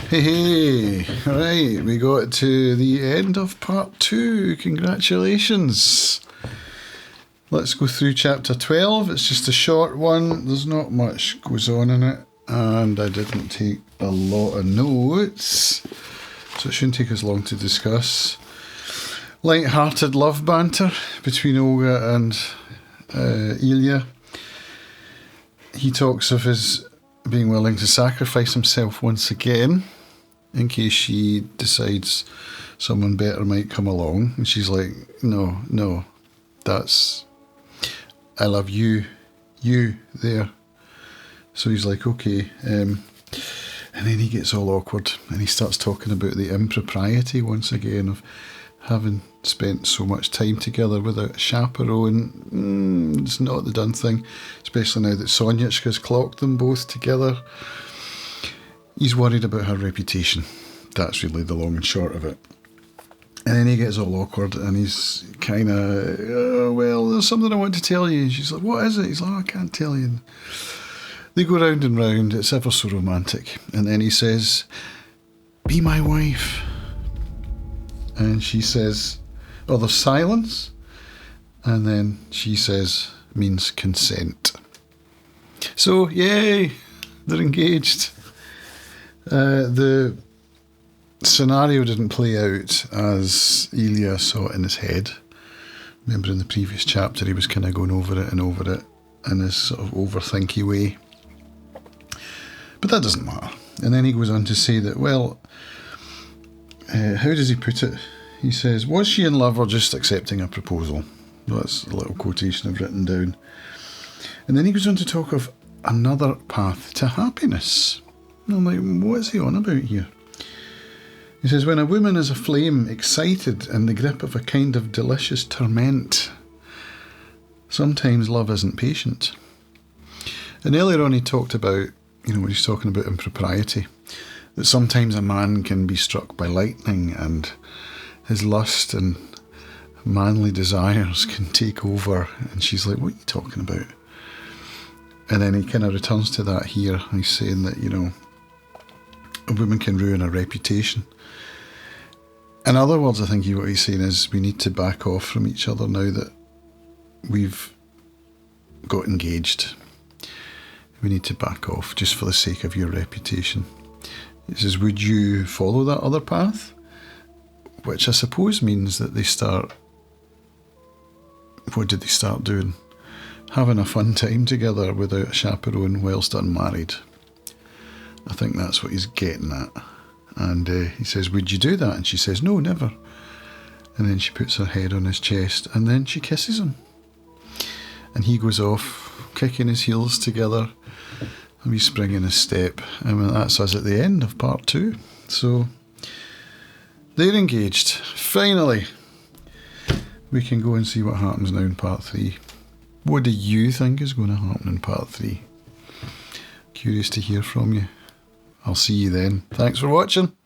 Hey, right, we got to the end of part 2. Congratulations. Let's go through chapter 12. It's just a short one. There's not much goes on in it, and I didn't take a lot of notes, so it shouldn't take us long to discuss. Light-hearted love banter between Olga and Ilya. He talks of his being willing to sacrifice himself once again in case she decides someone better might come along. And she's like, no, that's... I love you there. So he's like, okay. And then he gets all awkward and he starts talking about the impropriety once again of having spent so much time together without a chaperone. It's not the done thing, especially now that Sonyachka's clocked them both together. He's worried about her reputation. That's really the long and short of it. And then he gets all awkward and he's kind of, well, there's something I want to tell you. And she's like, what is it? He's like, I can't tell you. They go round and round. It's ever so romantic. And then he says, be my wife. And she says, oh, there's silence. And then she says, means consent. So, yay, they're engaged. The scenario didn't play out as Ilya saw it in his head. Remember in the previous chapter, he was kind of going over it in his sort of overthinky way. But that doesn't matter. And then he goes on to say that, well, how does he put it? He says, was she in love or just accepting a proposal? That's a little quotation I've written down. And then he goes on to talk of another path to happiness. And I'm like, what is he on about here? He says, when a woman is aflame, excited, in the grip of a kind of delicious torment, sometimes love isn't patient. And earlier on he talked about, when he's talking about impropriety, that sometimes a man can be struck by lightning and his lust and manly desires can take over. And she's like, what are you talking about? And then he kind of returns to that here. He's saying that, a woman can ruin her reputation. In other words, I think what he's saying is we need to back off from each other now that we've got engaged. We need to back off just for the sake of your reputation. He says, would you follow that other path? Which I suppose means that they start... What did they start doing? Having a fun time together without a chaperone whilst unmarried. I think that's what he's getting at. And he says, would you do that? And she says, no, never. And then she puts her head on his chest and then she kisses him. And he goes off, kicking his heels together, a wee spring in his step. And that's us at the end of part 2. So they're engaged. Finally, we can go and see what happens now in part 3. What do you think is going to happen in part 3? Curious to hear from you. I'll see you then. Thanks for watching.